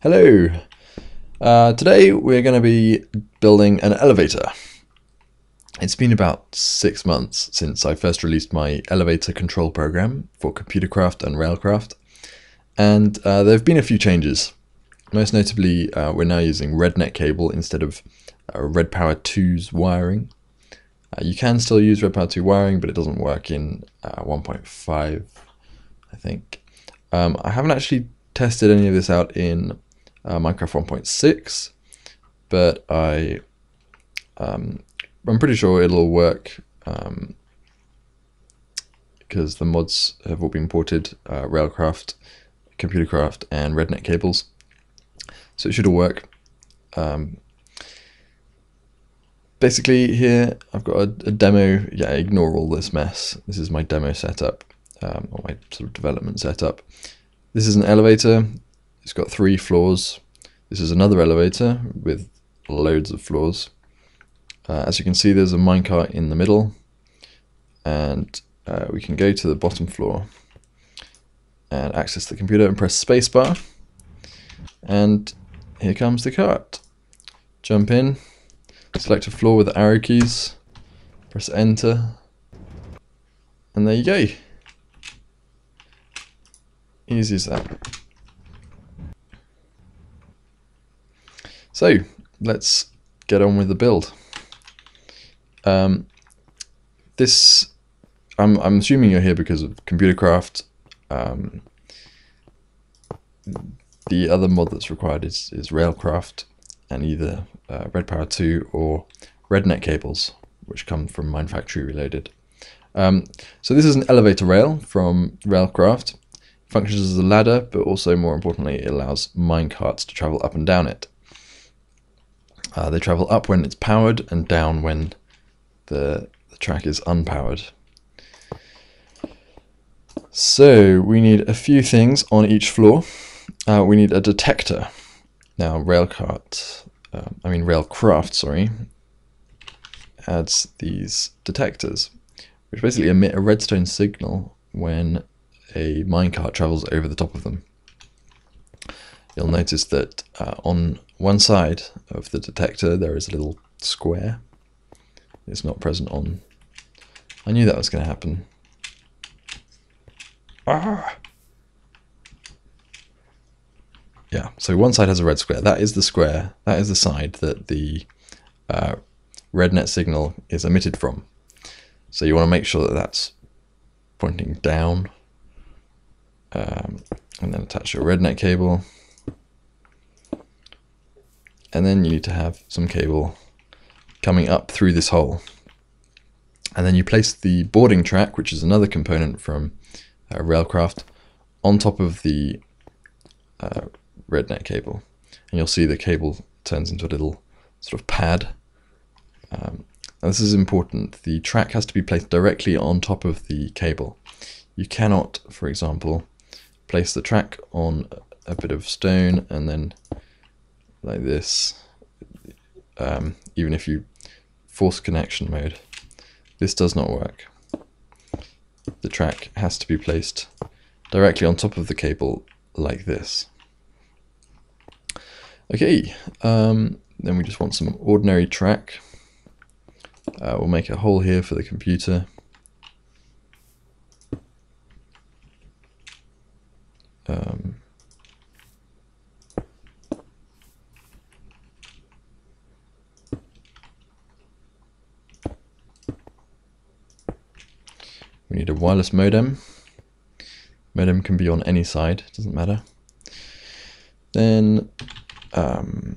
Hello! Today we're going to be building an elevator. It's been about 6 months since I first released my elevator control program for ComputerCraft and Railcraft, and there have been a few changes. Most notably, we're now using Rednet cable instead of Red Power 2's wiring. You can still use Red Power 2 wiring, but it doesn't work in 1.5, I think. I haven't actually tested any of this out in Minecraft 1.6, but I'm pretty sure it'll work because the mods have all been ported, Railcraft, ComputerCraft and Rednet Cables, so it should all work. Basically here I've got a demo. Yeah, ignore all this mess. This is my demo setup, or my sort of development setup. This is an elevator. It's got 3 floors. This is another elevator with loads of floors. As you can see, there's a minecart in the middle, and we can go to the bottom floor and access the computer and press spacebar, and here comes the cart. Jump in, select a floor with the arrow keys, press enter, and there you go. Easy as that. So let's get on with the build. I'm assuming you're here because of ComputerCraft. The other mod that's required is Railcraft and either Red Power 2 or Rednet Cables, which come from MineFactory Reloaded. So this is an elevator rail from Railcraft. It functions as a ladder, but also more importantly, it allows minecarts to travel up and down it. They travel up when it's powered and down when the track is unpowered. So we need a few things on each floor. We need a detector. Now Railcraft, adds these detectors, which basically emit a redstone signal when a minecart travels over the top of them. You'll notice that on one side of the detector there is a little square. It's not present on... I knew that was going to happen. Ah! Yeah, so one side has a red square. That is the square. That is the side that the rednet signal is emitted from. So you want to make sure that that's pointing down. And then attach your rednet cable. And then you need to have some cable coming up through this hole. And then you place the boarding track, which is another component from Railcraft, on top of the Rednet cable. And you'll see the cable turns into a little sort of pad. Now this is important. The track has to be placed directly on top of the cable. You cannot, for example, place the track on a bit of stone and then like this, even if you force connection mode. This does not work. The track has to be placed directly on top of the cable like this. Okay, then we just want some ordinary track. We'll make a hole here for the computer. We need a wireless modem. Modem can be on any side, doesn't matter. Then you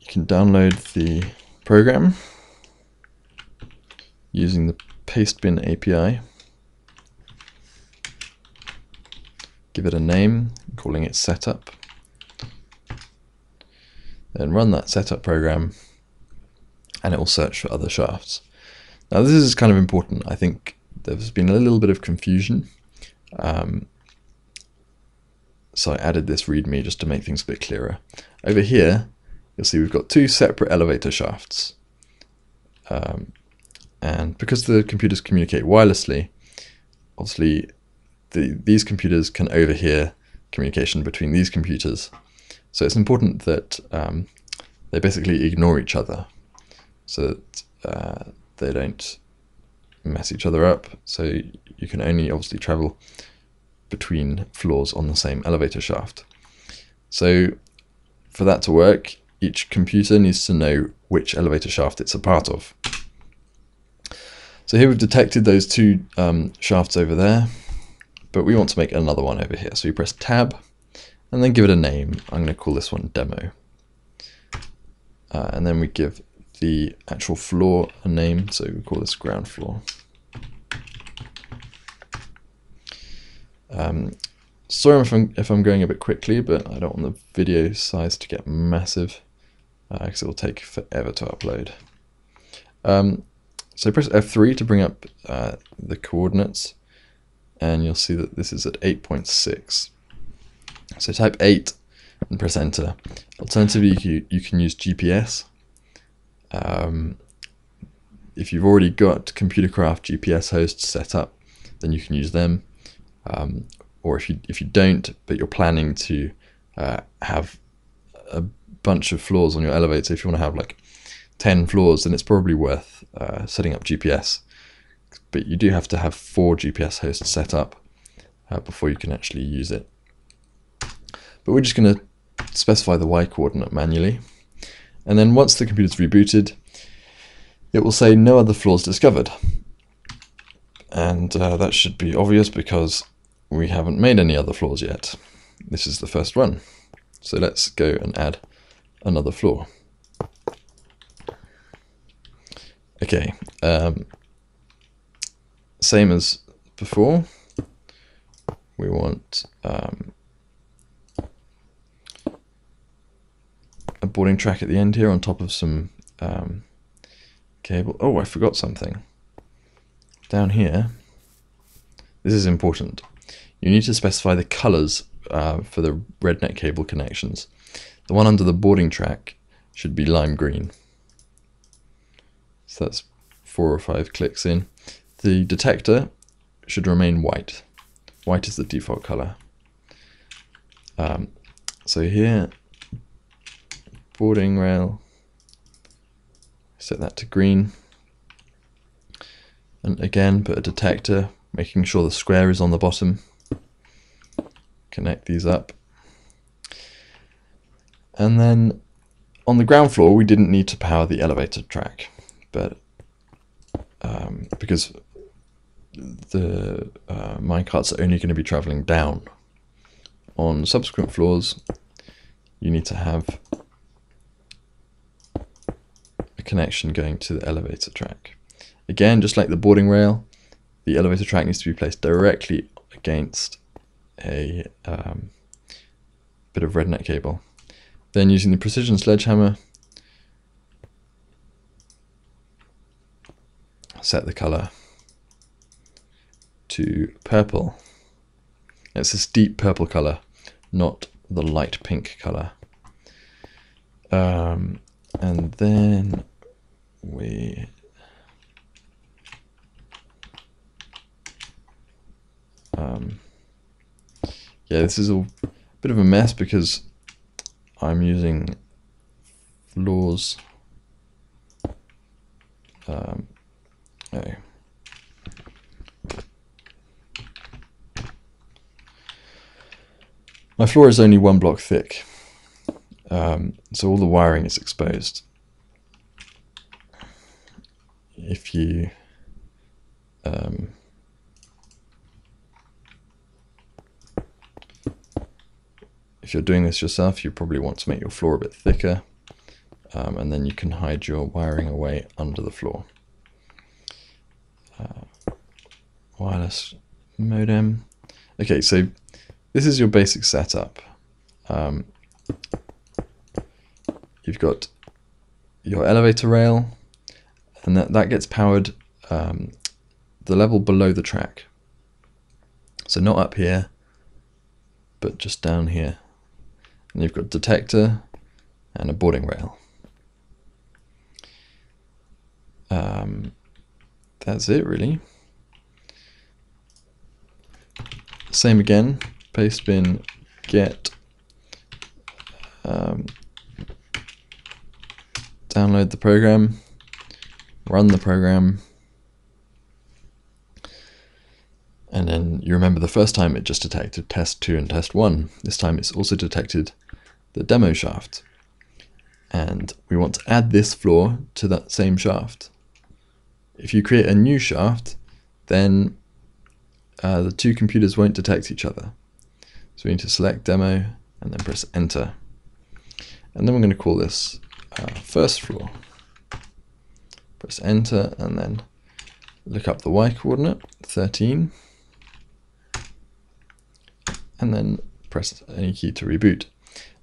can download the program using the Pastebin API. Give it a name, calling it setup. Then run that setup program and it will search for other shafts. Now this is kind of important. I think there's been a little bit of confusion. So I added this readme just to make things a bit clearer. Over here, you'll see we've got 2 separate elevator shafts. And because the computers communicate wirelessly, obviously these computers can overhear communication between these computers. So it's important that they basically ignore each other, so that they don't mess each other up. So you can only obviously travel between floors on the same elevator shaft. So for that to work, each computer needs to know which elevator shaft it's a part of. So here we've detected those two shafts over there, but we want to make another one over here. So we press Tab and then give it a name. I'm going to call this one Demo. And then we give the actual floor a name, so we call this ground floor. Sorry if I'm going a bit quickly, but I don't want the video size to get massive, because it will take forever to upload. So press F3 to bring up the coordinates, and you'll see that this is at 8.6. So type 8 and press enter. Alternatively, you can use GPS. If you've already got ComputerCraft GPS hosts set up, then you can use them. Or if you don't, but you're planning to have a bunch of floors on your elevator, if you want to have like 10 floors, then it's probably worth setting up GPS. But you do have to have 4 GPS hosts set up before you can actually use it. But we're just going to specify the Y coordinate manually. And then once the computer's rebooted, it will say no other floors discovered. And that should be obvious because we haven't made any other floors yet. This is the first one. So let's go and add another floor. Okay, same as before. We want a boarding track at the end here on top of some cable. Oh, I forgot something. Down here, this is important. You need to specify the colors for the Rednet cable connections. The one under the boarding track should be lime green. So that's 4 or 5 clicks in. The detector should remain white. White is the default color. So here, boarding rail, set that to green. And again, put a detector, making sure the square is on the bottom. Connect these up. And then on the ground floor, we didn't need to power the elevator track, but because the minecarts are only going to be traveling down. On subsequent floors, you need to have a connection going to the elevator track. Again, just like the boarding rail, the elevator track needs to be placed directly against a bit of Rednet cable. Then using the precision sledgehammer, set the color to purple. It's this deep purple color, not the light pink color. And then we yeah, this is a bit of a mess because I'm using floors. My floor is only 1 block thick, so all the wiring is exposed. If you if you're doing this yourself, you probably want to make your floor a bit thicker, and then you can hide your wiring away under the floor. Wireless modem. Okay, so this is your basic setup. You've got your elevator rail, and that gets powered the level below the track. So not up here, but just down here. And you've got detector and a boarding rail. That's it really. Same again, Pastebin get download the program, run the program, and then you remember the first time it just detected test 2 and test 1. This time it's also detected the demo shaft. And we want to add this floor to that same shaft. If you create a new shaft, then the two computers won't detect each other. So we need to select demo and then press enter. And then we're going to call this first floor. Press enter and then look up the Y coordinate, 13. And then press any key to reboot.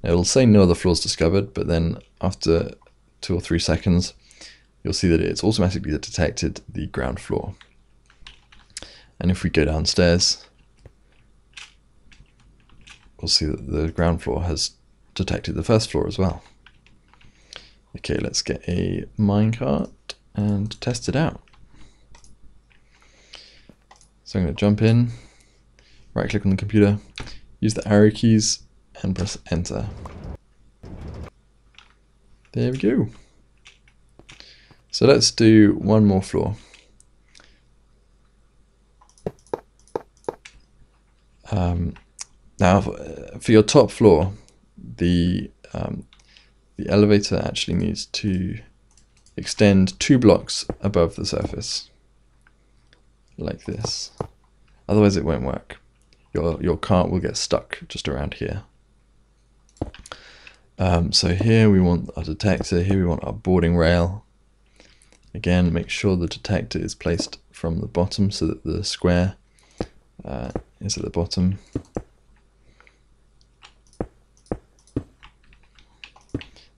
Now it'll say no other floors discovered, but then after 2 or 3 seconds, you'll see that it's automatically detected the ground floor. And if we go downstairs, we'll see that the ground floor has detected the first floor as well. Okay, let's get a minecart and test it out. So I'm going to jump in, right click on the computer, use the arrow keys and press enter. There we go. So let's do one more floor. Now for your top floor, the elevator actually needs to extend 2 blocks above the surface, like this. Otherwise it won't work. Your cart will get stuck just around here. So here we want our detector, here we want our boarding rail. Again, make sure the detector is placed from the bottom so that the square is at the bottom.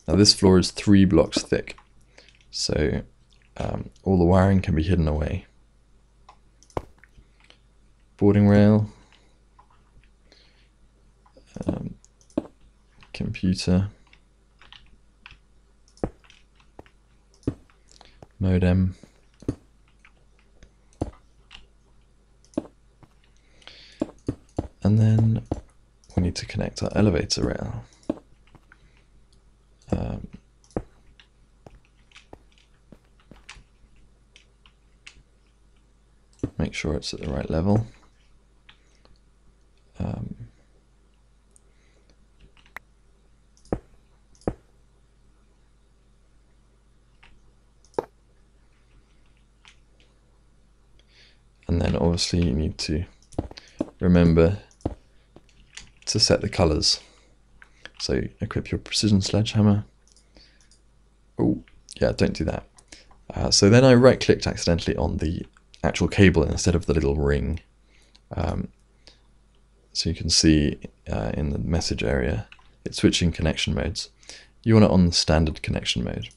Now this floor is 3 blocks thick, so all the wiring can be hidden away. Boarding rail, computer, modem, and then we need to connect our elevator rail. Make sure it's at the right level. And then obviously you need to remember to set the colors. So equip your precision sledgehammer. Oh, yeah, don't do that. So then I right clicked accidentally on the actual cable instead of the little ring. So you can see in the message area, it's switching connection modes. You want it on the standard connection mode.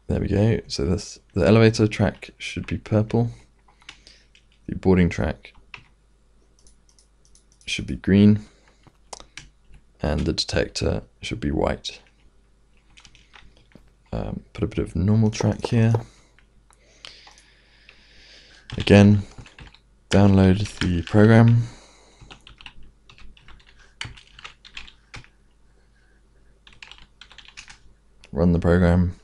There we go. So the elevator track should be purple. The boarding track should be green. And the detector should be white. Put a bit of normal track here. Again, download the program. Run the program.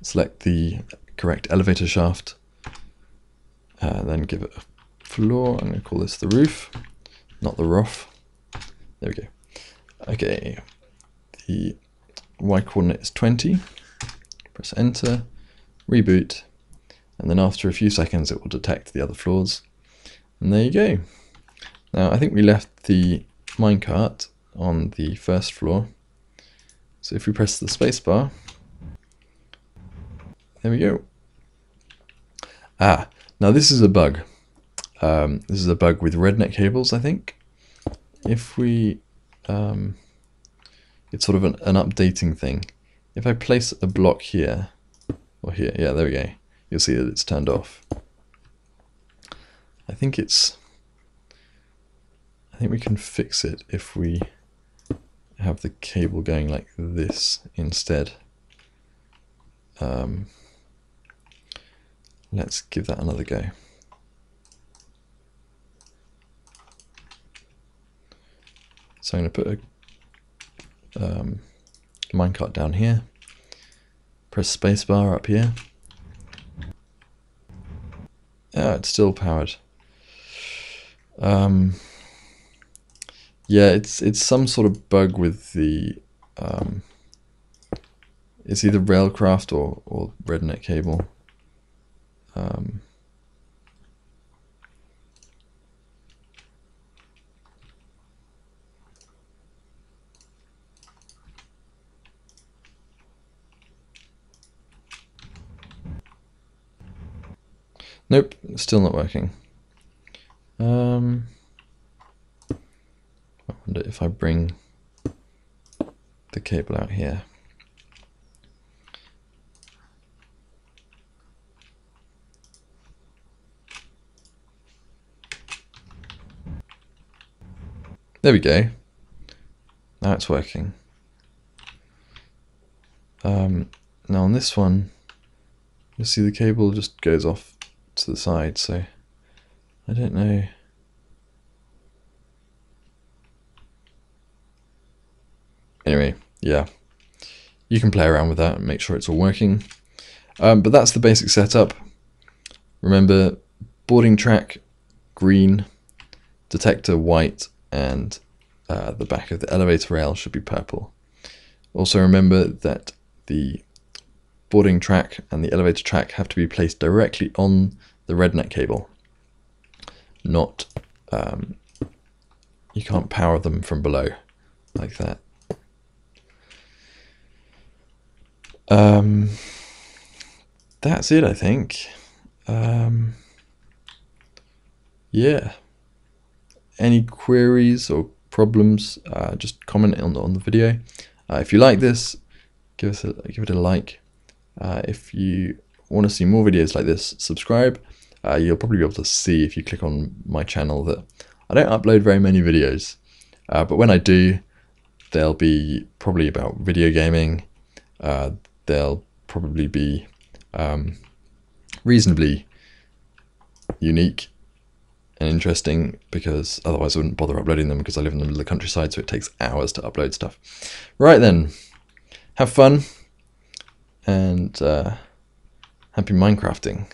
Select the correct elevator shaft. Then give it a floor. I'm going to call this the roof, not the roof. There we go. Okay. The Y coordinate is 20. Press enter. Reboot, and then after a few seconds it will detect the other floors, and there you go. Now I think we left the minecart on the first floor, so if we press the spacebar, there we go. Now this is a bug. This is a bug with Rednet Cables, I think. If we, it's sort of an updating thing. If I place a block here, or here, yeah, there we go. You'll see that it's turned off. I think we can fix it if we have the cable going like this instead. Let's give that another go. So I'm going to put a minecart down here, press spacebar up here. Oh, it's still powered. Yeah, it's some sort of bug with the it's either Railcraft or Rednet cable. Nope, still not working. I wonder if I bring the cable out here. There we go. Now it's working. Now on this one, you'll see the cable just goes off to the side, so I don't know. Anyway, yeah, you can play around with that and make sure it's all working. But that's the basic setup. Remember, boarding track green, detector white, and the back of the elevator rail should be purple. Also remember that the boarding track and the elevator track have to be placed directly on the Rednet cable. Not, you can't power them from below like that. That's it, I think. Yeah. Any queries or problems, just comment on the video. If you like this, give it a like. If you want to see more videos like this, subscribe. You'll probably be able to see if you click on my channel that I don't upload very many videos, but when I do, they'll be probably about video gaming. They'll probably be reasonably unique and interesting, because otherwise I wouldn't bother uploading them, because I live in the middle of the countryside, so it takes hours to upload stuff. Right then, have fun, and happy Minecrafting.